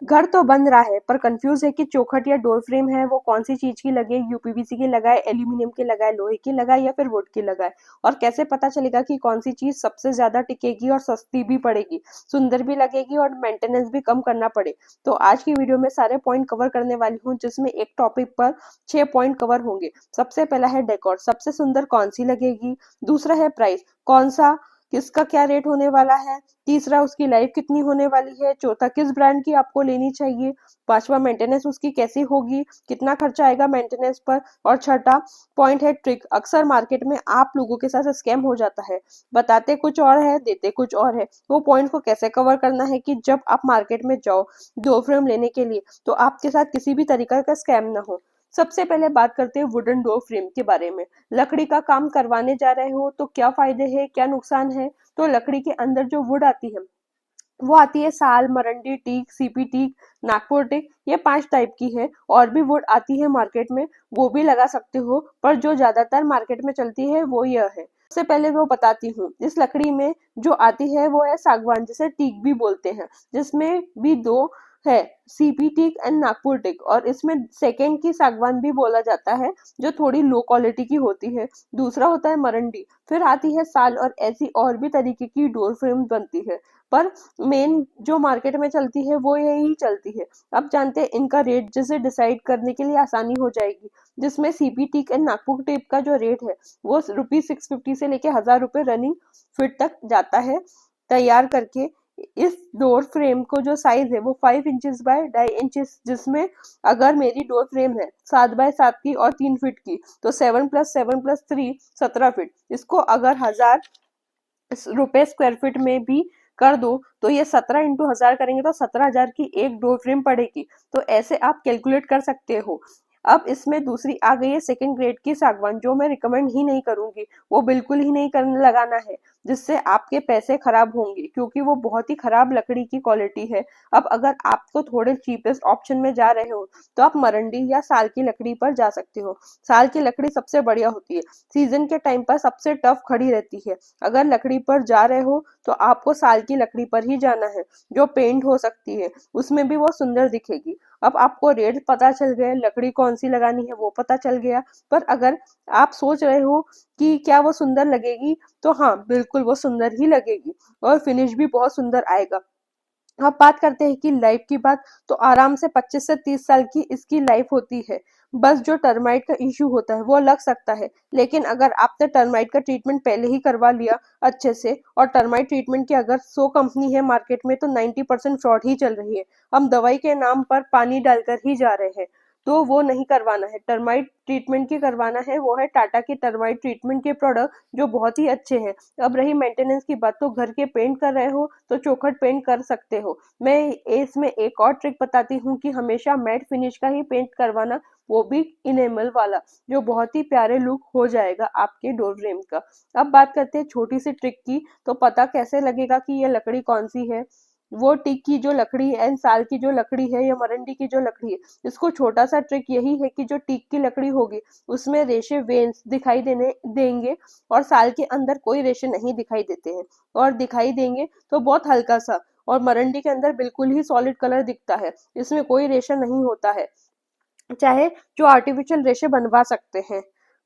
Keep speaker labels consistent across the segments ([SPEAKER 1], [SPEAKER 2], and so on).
[SPEAKER 1] घर तो बन रहा है पर कंफ्यूज है कि चौखट या डोर फ्रेम है वो कौन सी चीज की लगे, यूपीवीसी की लगाए, एल्यूमिनियम की लगाए, लोहे की लगाए या फिर वुड की लगाए। और कैसे पता चलेगा कि कौन सी चीज सबसे ज्यादा टिकेगी और सस्ती भी पड़ेगी, सुंदर भी लगेगी और मेंटेनेंस भी कम करना पड़े। तो आज की वीडियो में सारे पॉइंट कवर करने वाली हूँ, जिसमें एक टॉपिक पर 6 पॉइंट कवर होंगे। सबसे पहला है डेकोर, सबसे सुंदर कौन सी लगेगी। दूसरा है प्राइस, कौन सा किसका क्या रेट होने वाला है। तीसरा, उसकी लाइफ कितनी होने वाली है। चौथा, किस ब्रांड की आपको लेनी चाहिए। पांचवा, मेंटेनेंस उसकी कैसी होगी, कितना खर्चा आएगा मेंटेनेंस पर। और छठा पॉइंट है ट्रिक, अक्सर मार्केट में आप लोगों के साथ स्कैम हो जाता है, बताते कुछ और है देते कुछ और है। वो पॉइंट को कैसे कवर करना है कि जब आप मार्केट में जाओ डोर फ्रेम लेने के लिए तो आपके साथ किसी भी तरीका का स्कैम ना हो। सबसे पहले बात करते हैं वुडन डोर फ्रेम के बारे में। लकड़ी का काम करवाने जा रहे हो तो क्या फायदे हैं क्या नुकसान है। तो लकड़ी के अंदर जो वुड आती है वो आती है साल, मरंडी teak, CP teak, Nagpur teak, ये 5 टाइप की है। और भी वुड आती है मार्केट में, वो भी लगा सकते हो, पर जो ज्यादातर मार्केट में चलती है वो यह है। सबसे पहले वो बताती हूँ, इस लकड़ी में जो आती है वो है सागवान, जिसे टीक भी बोलते हैं, जिसमें भी दो है, CP teak and Nagpur teak. और इसमें सेकेंड की सागवान भी बोला जाता है, जो थोड़ी लो क्वालिटी की होती है। दूसरा होता है मरंडी, फिर आती है साल, और ऐसी और भी तरीके की डोर फ्रेम बनती है, पर मेन जो मार्केट में चलती है वो यही चलती है। अब जानते हैं इनका रेट, जिसे डिसाइड करने के लिए आसानी हो जाएगी। जिसमें CP teak and Nagpur teak का जो रेट है वो ₹650 से लेके 1000 रुपए रनिंग फिट तक जाता है तैयार करके। इस डोर फ्रेम को जो साइज है वो 5 इंचेस बाय 2.5 इंचेस, जिसमें अगर मेरी डोर फ्रेम है 7 बाय 7 की और 3 फीट की, तो 7+7+3 17 फीट। इसको अगर 1000 रुपए स्क्वायर फीट में भी कर दो तो ये 17 × 1000 करेंगे तो 17,000 की एक डोर फ्रेम पड़ेगी। तो ऐसे आप कैलकुलेट कर सकते हो। अब इसमें दूसरी आ गई है सेकंड ग्रेड की सागवान, जो मैं रिकमेंड ही नहीं करूंगी, वो बिल्कुल ही नहीं करने लगाना है, जिससे आपके पैसे खराब होंगे, क्योंकि वो बहुत ही खराब लकड़ी की क्वालिटी है। अब अगर आपको थोड़े चीपेस्ट ऑप्शन में जा रहे हो तो आप मरंडी या साल की लकड़ी पर जा सकते हो। साल की लकड़ी सबसे बढ़िया होती है, सीजन के टाइम पर सबसे टफ खड़ी रहती है। अगर लकड़ी पर जा रहे हो तो आपको साल की लकड़ी पर ही जाना है, जो पेंट हो सकती है, उसमें भी वो सुंदर दिखेगी। अब आपको रेट पता चल गए, लकड़ी कौन सी लगानी है वो पता चल गया। पर अगर आप सोच रहे हो कि क्या वो सुंदर लगेगी, तो हाँ बिल्कुल वो सुंदर ही लगेगी और फिनिश भी बहुत सुंदर आएगा। अब बात करते हैं कि लाइफ की बात, तो आराम से 25 से 30 साल की इसकी लाइफ होती है। बस जो टर्माइट का इश्यू होता है वो लग सकता है, लेकिन अगर आपने टर्माइट का ट्रीटमेंट पहले ही करवा लिया अच्छे से, और टर्माइट ट्रीटमेंट की अगर 100 कंपनी है मार्केट में तो 90% फ्रॉड ही चल रही है। हम दवाई के नाम पर पानी डालकर ही जा रहे हैं, तो वो नहीं करवाना है। टर्माइट ट्रीटमेंट की करवाना है, वो है टाटा के टर्माइट ट्रीटमेंट के प्रोडक्ट, जो बहुत ही अच्छे हैं। अब रही मेंटेनेंस की बात, तो घर के पेंट कर रहे हो तो चौखट पेंट कर सकते हो। मैं इसमें एक और ट्रिक बताती हूँ कि हमेशा मैट फिनिश का ही पेंट करवाना, वो भी इनेमल वाला, जो बहुत ही प्यारे लुक हो जाएगा आपके डोर फ्रेम का। अब बात करते हैं छोटी सी ट्रिक की, तो पता कैसे लगेगा कि ये लकड़ी कौन सी है। वो टीक की जो लकड़ी है, साल की जो लकड़ी है, या मरंडी की जो लकड़ी है, इसको छोटा सा ट्रिक यही है कि जो टीक की लकड़ी होगी उसमें रेशे वेन्स दिखाई देने देंगे, और साल के अंदर कोई रेशे नहीं दिखाई देते हैं, और दिखाई देंगे तो बहुत हल्का सा। और मरंडी के अंदर बिल्कुल ही सॉलिड कलर दिखता है, इसमें कोई रेशा नहीं होता है, चाहे जो आर्टिफिशियल रेशे बनवा सकते हैं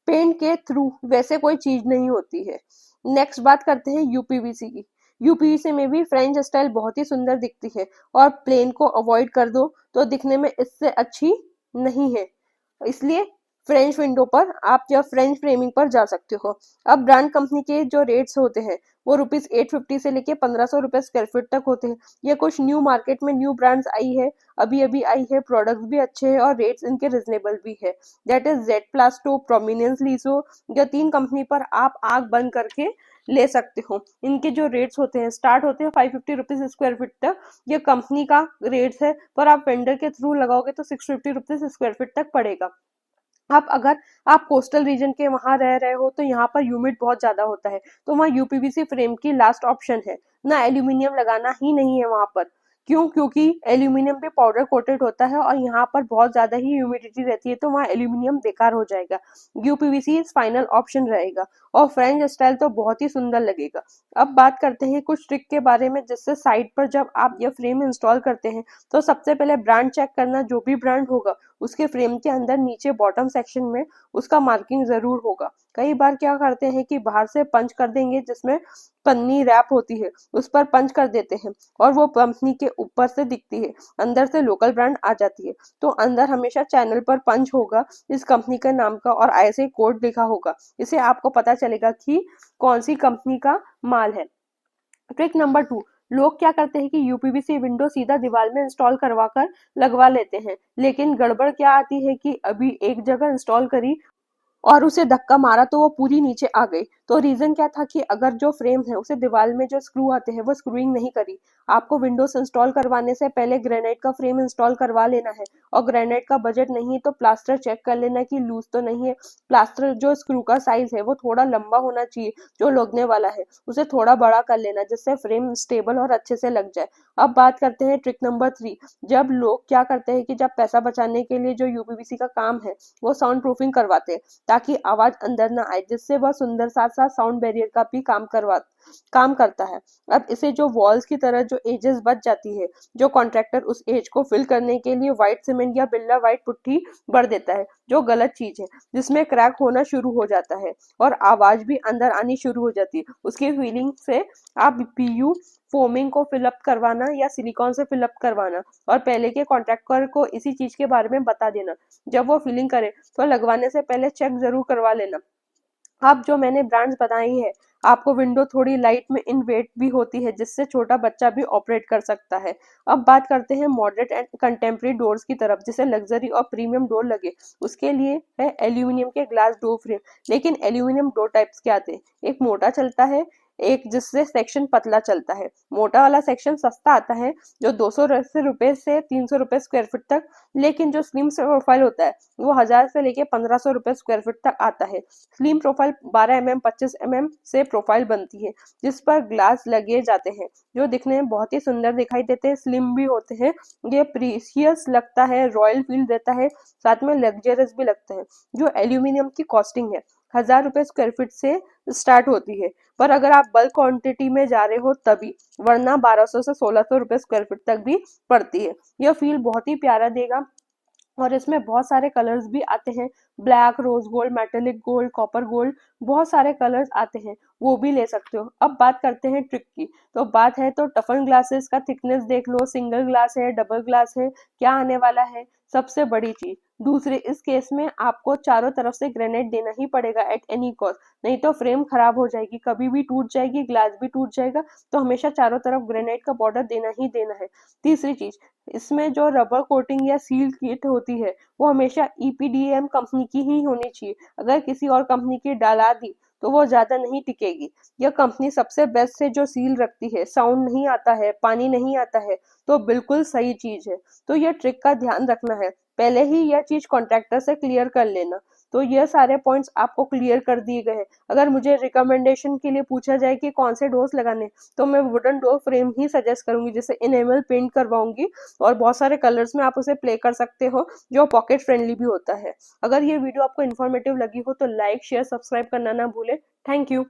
[SPEAKER 1] पेंट के थ्रू, वैसे कोई चीज नहीं होती है। नेक्स्ट बात करते हैं यूपीवीसी की। यूपीवीसी में भी फ्रेंच स्टाइल बहुत ही सुंदर दिखती है, और प्लेन को अवॉइड कर दो तो दिखने में इससे अच्छी नहीं है, इसलिए फ्रेंच विंडो पर आप या फ्रेंच फ्रेमिंग पर जा सकते हो। अब ब्रांड कंपनी के जो रेट्स होते हैं वो ₹850 से लेके 1500 स्क्वायर फीट तक होते हैं। ये कुछ न्यू मार्केट में न्यू ब्रांड्स आई है, अभी अभी आई है, प्रोडक्ट्स भी अच्छे हैं और रेट्स इनके रिजनेबल भी है। That is Z Plasto, prominence, लीसो, ये 3 कंपनी पर आप आग बंद करके ले सकते हो। इनके जो रेट्स होते हैं स्टार्ट होते हैं ₹550 स्क्वायर फीट तक, ये कंपनी का रेट्स है, पर आप वेंडर के थ्रू लगाओगे तो ₹650 स्क्वायर फीट तक पड़ेगा। अब अगर आप कोस्टल रीजन के वहां रह रहे हो तो यहाँ पर ह्यूमिड बहुत ज्यादा होता है, तो वहाँ यूपीवीसी फ्रेम की लास्ट ऑप्शन है, ना एल्यूमिनियम लगाना ही नहीं है वहां पर। क्यों? क्योंकि एल्यूमिनियम पे पाउडर कोटेड होता है और यहाँ पर बहुत ज़्यादा ही ह्यूमिडिटी रहती है, तो वहाँ एल्यूमिनियम बेकार हो जाएगा। यूपीवीसी इस फाइनल ऑप्शन रहेगा और फ्रेंच स्टाइल तो बहुत ही सुंदर लगेगा। अब बात करते हैं कुछ ट्रिक के बारे में, जिससे साइट पर जब आप यह फ्रेम इंस्टॉल करते हैं तो सबसे पहले ब्रांड चेक करना। जो भी ब्रांड होगा उसके फ्रेम के अंदर नीचे बॉटम सेक्शन में उसका मार्किंग जरूर होगा। कई बार क्या करते हैं कि बाहर से पंच कर देंगे, जिसमें पन्नी रैप होती है उस पर पंच कर देते हैं और वो कंपनी के ऊपर से दिखती है, अंदर से लोकल ब्रांड आ जाती है। तो अंदर हमेशा चैनल पर पंच होगा इस कंपनी के नाम का और ऐसे कोड लिखा होगा, इससे आपको पता चलेगा कि कौन सी कंपनी का माल है। ट्रिक नंबर 2, लोग क्या करते हैं कि यूपीवीसी विंडो सीधा दीवार में इंस्टॉल करवा कर लगवा लेते हैं, लेकिन गड़बड़ क्या आती है कि अभी एक जगह इंस्टॉल करी और उसे धक्का मारा तो वो पूरी नीचे आ गई। तो रीजन क्या था कि अगर जो फ्रेम है उसे दीवार में जो स्क्रू आते हैं वो स्क्रूइंग नहीं करी। आपको विंडोज इंस्टॉल करवाने से पहले ग्रेनाइट का फ्रेम इंस्टॉल करवा लेना है, और ग्रेनाइट का बजट नहीं है तो प्लास्टर चेक कर लेना कि लूज तो नहीं है। प्लास्टर जो स्क्रू का साइज है वो थोड़ा लंबा होना चाहिए, जो लगने वाला है उसे थोड़ा बड़ा कर लेना, जिससे फ्रेम स्टेबल और अच्छे से लग जाए। अब बात करते हैं ट्रिक नंबर 3। जब लोग क्या करते हैं कि जब पैसा बचाने के लिए जो यूपीवीसी का काम है वो साउंड प्रूफिंग करवाते हैं, ताकि आवाज अंदर ना आए, जिससे वह सुंदर साथ साथ साउंड बैरियर का भी काम करता है। अब इसे जो वॉल्स की तरह जो एजेस बच जाती है, जो कॉन्ट्रैक्टर उस एज को फिल करने के लिए व्हाइट सीमेंट या बिल्ला व्हाइट पुट्टी भर देता है, जो गलत चीज है, जिसमें क्रैक होना शुरू हो जाता है और आवाज भी अंदर आनी शुरू हो जाती है। उसकी फीलिंग से आप पीयू फोमिंग को फिलअप करवाना या सिलिकॉन से फिलअप करवाना, और पहले के कॉन्ट्रैक्टर को इसी चीज के बारे में बता देना। जब वो फिलिंग करे तो लगवाने से पहले चेक जरूर करवा लेना। अब जो मैंने ब्रांड्स बताई है, आपको विंडो थोड़ी लाइट में इन वेट भी होती है, जिससे छोटा बच्चा भी ऑपरेट कर सकता है। अब बात करते हैं मॉडरेट एंड कंटेम्प्रेरी डोर्स की तरफ, जिसे लग्जरी और प्रीमियम डोर लगे। उसके लिए है एल्यूमिनियम के ग्लास डोर फ्रेम। लेकिन एल्यूमिनियम दो टाइप्स के आते हैं, एक मोटा चलता है, एक जिससे सेक्शन पतला चलता है। मोटा वाला सेक्शन सस्ता आता है, जो 200 रुपए से 300 रुपए स्क्वायर फीट तक, लेकिन जो स्लिम प्रोफाइल होता है वो 1000 से लेके 1500 रुपए स्क्वायर फीट तक आता है। स्लिम प्रोफाइल 12 mm 25 mm से प्रोफाइल बनती है, जिस पर ग्लास लगे जाते हैं, जो दिखने में बहुत ही सुंदर दिखाई देते हैं, स्लिम भी होते हैं। ये प्रीशियस लगता है, रॉयल फील देता है, साथ में लग्जरियस भी लगता है। जो एल्यूमिनियम की कॉस्टिंग है 1000 रुपए स्क्वायर फीट से स्टार्ट होती है, पर अगर आप बल्क क्वांटिटी में जा रहे हो तभी, वरना 1200 से 1600 रुपए स्क्वायर फीट तक भी पड़ती है। यह फील बहुत ही प्यारा देगा और इसमें बहुत सारे कलर्स भी आते हैं, black, rose gold, metallic gold, copper gold, बहुत सारे कलर्स आते हैं, वो भी ले सकते हो। अब बात करते हैं ट्रिक की। तो बात है तो टफन ग्लासेस का थिकनेस देख लो, सिंगल ग्लास है, डबल ग्लास है, क्या आने वाला है। सबसे बड़ी चीज दूसरे, इस केस में आपको चारों तरफ से ग्रेनाइट देना ही पड़ेगा एट एनी कॉस्ट, नहीं तो फ्रेम खराब हो जाएगी, कभी भी टूट जाएगी, ग्लास भी टूट जाएगा। तो हमेशा चारों तरफ ग्रेनाइट का बॉर्डर देना ही देना है। तीसरी चीज, इसमें जो रबर कोटिंग या सील किट होती है वो हमेशा ईपीडीएम कंपनी की ही होनी चाहिए। अगर किसी और कंपनी की डाला दी तो वो ज्यादा नहीं टिकेगी। यह कंपनी सबसे बेस्ट है जो सील रखती है, साउंड नहीं आता है, पानी नहीं आता है, तो बिल्कुल सही चीज है। तो यह ट्रिक का ध्यान रखना है, पहले ही यह चीज कॉन्ट्रैक्टर से क्लियर कर लेना। तो ये सारे पॉइंट्स आपको क्लियर कर दिए गए हैं। अगर मुझे रिकमेंडेशन के लिए पूछा जाए कि कौन से डोर्स लगाने, तो मैं वुडन डोर फ्रेम ही सजेस्ट करूंगी, जिसे इनेमल पेंट करवाऊंगी और बहुत सारे कलर्स में आप उसे प्ले कर सकते हो, जो पॉकेट फ्रेंडली भी होता है। अगर ये वीडियो आपको इन्फॉर्मेटिव लगी हो तो लाइक, शेयर, सब्सक्राइब करना ना भूले। Thank you.